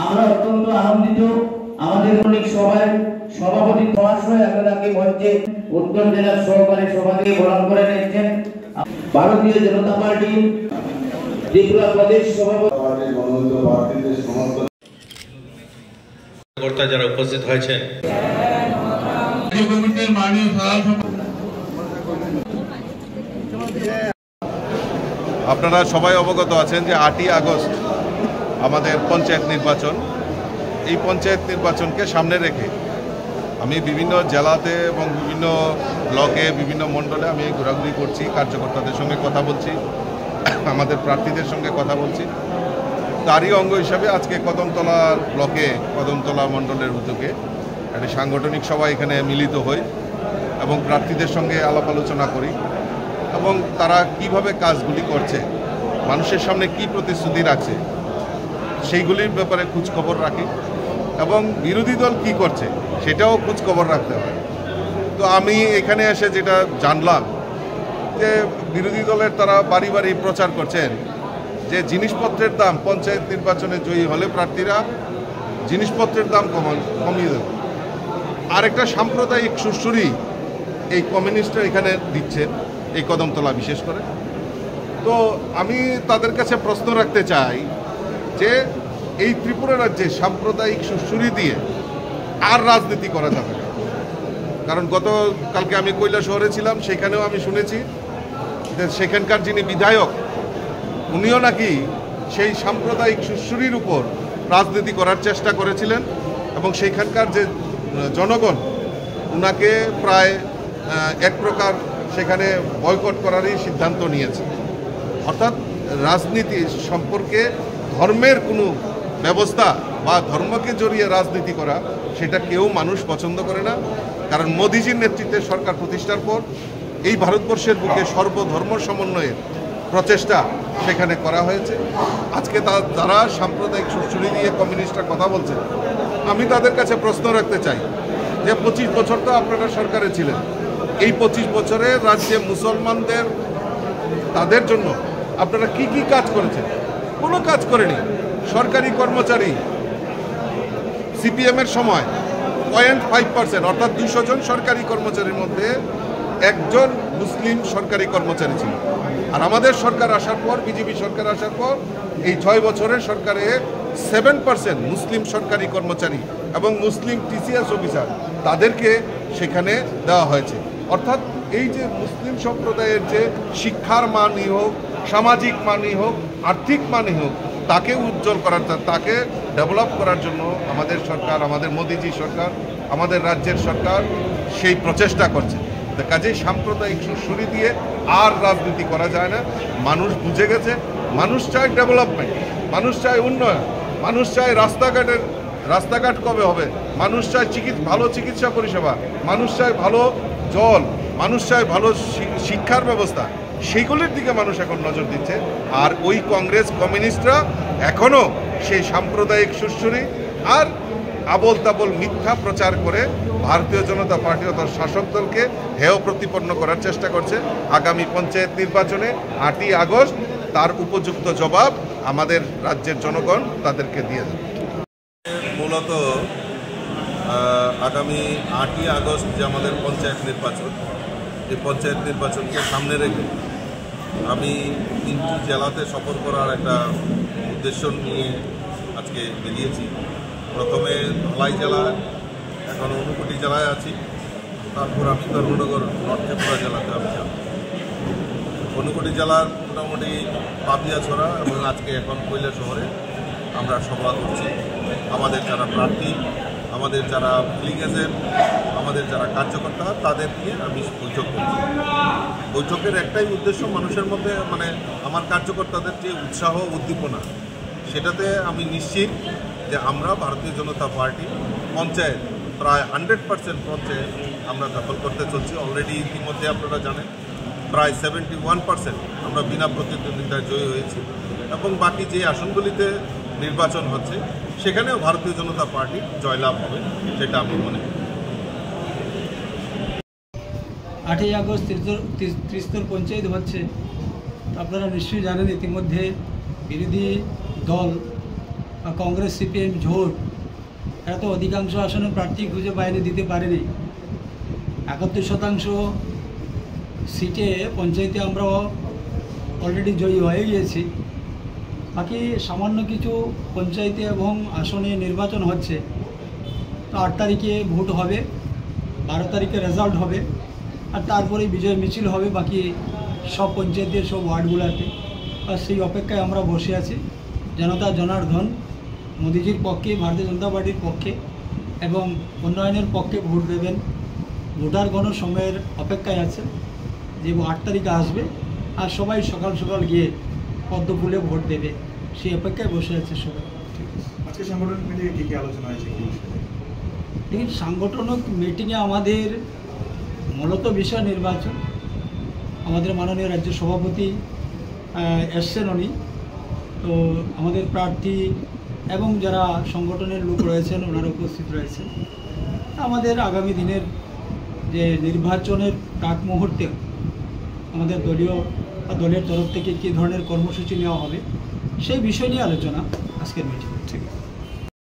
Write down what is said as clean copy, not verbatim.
আমরা অত্যন্ত আনন্দিত। আমাদের অনেক সভায় সভাপতি মহাশয় আপনাকে মঞ্চে উত্তর জেলার সহকারী সভাপতি বরণ করে নিয়েছেন। ভারতীয় জনতা পার্টি ত্রিপুরা প্রদেশ সভাপতি যারা উপস্থিত হয়েছেন, আপনারা সবাই অবগত আছেন যে 8ই আগস্ট আমাদের পঞ্চায়েত নির্বাচন। এই পঞ্চায়েত নির্বাচনকে সামনে রেখে আমি বিভিন্ন জেলাতে এবং বিভিন্ন ব্লকে বিভিন্ন মণ্ডলে আমি ঘোরাঘুরি করছি, কার্যকর্তাদের সঙ্গে কথা বলছি, আমাদের প্রার্থীদের সঙ্গে কথা বলছি। তারই অঙ্গ হিসাবে আজকে কদমতলা ব্লকে কদমতলা মণ্ডলের উদ্যোগে একটি সাংগঠনিক সভা এখানে মিলিত হই এবং প্রার্থীদের সঙ্গে আলাপ আলোচনা করি এবং তারা কিভাবে কাজগুলি করছে, মানুষের সামনে কি প্রতিশ্রুতি রাখছে সেইগুলির ব্যাপারে খোঁজখবর রাখি এবং বিরোধী দল কি করছে সেটাও খোঁজখবর রাখতে হয়। তো আমি এখানে এসে যেটা জানলাম যে বিরোধী দলের তারা বাড়ি বাড়ি প্রচার করছেন যে জিনিসপত্রের দাম পঞ্চায়েত নির্বাচনে জয়ী হলে প্রার্থীরা জিনিসপত্রের দাম কমিয়ে দেবে। আর একটা সাম্প্রদায়িক সুরসুরি এই কমিউনিস্টরা এখানে দিচ্ছেন, এই কদমতলা বিশেষ করে। তো আমি তাদের কাছে প্রশ্ন রাখতে চাই যে এই ত্রিপুরা রাজ্যে সাম্প্রদায়িক সুরসুরি দিয়ে আর রাজনীতি করা যাবে না। কারণ গতকালকে আমি কৈলাসহরে ছিলাম, সেখানেও আমি শুনেছি যে সেখানকার যিনি বিধায়ক উনিও নাকি সেই সাম্প্রদায়িক সুরসুরির উপর রাজনীতি করার চেষ্টা করেছিলেন এবং সেইখানকার যে জনগণ উনাকে প্রায় এক প্রকার সেখানে বয়কট করারই সিদ্ধান্ত নিয়েছে। অর্থাৎ রাজনীতি সম্পর্কে ধর্মের কোনো ব্যবস্থা বা ধর্মকে জড়িয়ে রাজনীতি করা সেটা কেউ মানুষ পছন্দ করে না। কারণ মোদিজির নেতৃত্বে সরকার প্রতিষ্ঠার পর এই ভারতবর্ষের বুকে সর্বধর্ম সমন্বয়ের প্রচেষ্টা সেখানে করা হয়েছে। আজকে যারা সাম্প্রদায়িক সুরসুরি দিয়ে কমিউনিস্টরা কথা বলছে, আমি তাদের কাছে প্রশ্ন রাখতে চাই যে 25 বছর তো আপনারা সরকারে ছিলেন, এই 25 বছরে রাজ্যে মুসলমানদের তাদের জন্য আপনারা কি কি কাজ করেছেন? কোনো কাজ করেনি। সরকারি কর্মচারী সিপিএমের সময় 0.5% অর্থাৎ 200 জন সরকারি কর্মচারীর মধ্যে একজন মুসলিম সরকারি কর্মচারী ছিল। আর আমাদের সরকার আসার পর, বিজেপি সরকার আসার পর এই 6 বছরের সরকারে 7% মুসলিম সরকারি কর্মচারী এবং মুসলিম টিসিএস অফিসার তাদেরকে সেখানে দেওয়া হয়েছে। অর্থাৎ এই যে মুসলিম সম্প্রদায়ের যে শিক্ষার মানই হোক, সামাজিক মানই হোক, আর্থিক মানই হোক, তাকে উজ্জ্বল করার, তাকে ডেভেলপ করার জন্য আমাদের সরকার, আমাদের মোদিজি সরকার, আমাদের রাজ্যের সরকার সেই প্রচেষ্টা করছে। কাজেই সাম্প্রদায়িক সুরসুরি দিয়ে আর রাজনীতি করা যায় না। মানুষ বুঝে গেছে, মানুষ চায় ডেভেলপমেন্ট, মানুষ চায় উন্নয়ন, মানুষ চায় রাস্তাঘাট কবে হবে, মানুষ চায় ভালো চিকিৎসা পরিষেবা, মানুষ চায় ভালো জল, মানুষ চায় ভালো শিক্ষার ব্যবস্থা। সেইগুলির দিকে মানুষ এখন নজর দিচ্ছে। আর ওই কংগ্রেস কমিউনিস্টরা এখনও সেই সাম্প্রদায়িক সুরসুরি আর আবল তাবল মিথ্যা প্রচার করে ভারতীয় জনতা পার্টি ও তার শাসক দলকে হেয় প্রতিপন্ন করার চেষ্টা করছে। আগামী পঞ্চায়েত নির্বাচনে 8ই আগস্ট তার উপযুক্ত জবাব আমাদের রাজ্যের জনগণ তাদেরকে দিয়ে দেবে। মূলত আগামী 8ই আগস্ট যে আমাদের পঞ্চায়েত নির্বাচন, এই পঞ্চায়েত নির্বাচনকে সামনে রেখে আমি 3টি জেলাতে সফর করার একটা উদ্দেশ্য নিয়ে আজকে বেরিয়েছি। প্রথমে ধলাই জেলা, এখন ঊনকোটি জেলায় আছি, তারপর আমি ধর্মনগর নর্থ ত্রিপুরা জেলাতে আমি যাব। ঊনকোটি জেলার মোটামুটি পাপিয়াছড়া এবং আজকে এখন কৈলাসহরে আমরা সভা করছি। আমাদের যারা প্রার্থী, আমাদের যারা পুলিং এজেন্ট, আমাদের যারা কার্যকর্তা, তাদের নিয়ে আমি বৈঠক করছি। বৈঠকের একটাই উদ্দেশ্য, মানুষের মধ্যে আমার কার্যকর্তাদের যে উৎসাহ উদ্দীপনা, সেটাতে আমি নিশ্চিত যে আমরা ভারতীয় জনতা পার্টি পঞ্চায়েত প্রায় 100% পঞ্চায়েত আমরা দখল করতে চলছি। অলরেডি ইতিমধ্যে আপনারা জানেন প্রায় 71% আমরা বিনা প্রতিদ্বন্দ্বিতায় জয়ী হয়েছি এবং বাকি যে আসনগুলিতে নির্বাচন হচ্ছে সেখানেও ভারতীয় জনতা পার্টি জয়লাভ হবে, সেটা আমি মনে করি। 8ই আগস্ট ত্রিস্তর পঞ্চায়েত হচ্ছে। আপনারা নিশ্চয়ই জানেন ইতিমধ্যে বিরোধী দল কংগ্রেস সিপিএম জোট এরা তো অধিকাংশ আসনের প্রার্থী খুঁজে বাইরে দিতে পারেনি। 71% সিটে পঞ্চায়েতে আমরা অলরেডি জয়ী হয়ে গিয়েছি। বাকি সামান্য কিছু পঞ্চায়েতে এবং আসনে নির্বাচন হচ্ছে। তো 8 তারিখে ভোট হবে, 12 তারিখে রেজাল্ট হবে, আর তারপরে বিজয় মিছিল হবে বাকি সব পঞ্চায়েতের সব ওয়ার্ডগুলোতে। আর সেই অপেক্ষায় আমরা বসে আছি। জনতা জনার্দন মোদিজির পক্ষে, ভারতীয় জনতা পার্টির পক্ষে এবং উন্নয়নের পক্ষে ভোট দেবেন। ভোটারগণ সময়ের অপেক্ষায় আছে যে 8 তারিখে আসবে আর সবাই সকাল সকাল গিয়ে পদ্ম ফুলে ভোট দেবে, সেই অপেক্ষায় বসে আছে সবাই। আজকে সাংগঠনিক মিটিংয়ে কী কী আলোচনা হয়েছে? দেখুন, সাংগঠনিক মিটিংয়ে আমাদের মূলত বিষয় নির্বাচন। আমাদের মাননীয় রাজ্য সভাপতি এসছেন উনি, তো আমাদের প্রার্থী এবং যারা সংগঠনের লোক রয়েছেন ওনারা উপস্থিত রয়েছেন। আমাদের আগামী দিনের যে নির্বাচনের প্রাক মুহূর্তে আমাদের দলের তরফ থেকে কী ধরনের কর্মসূচি নেওয়া হবে সেই বিষয় নিয়ে আলোচনা আজকের মিটিং। ঠিক আছে।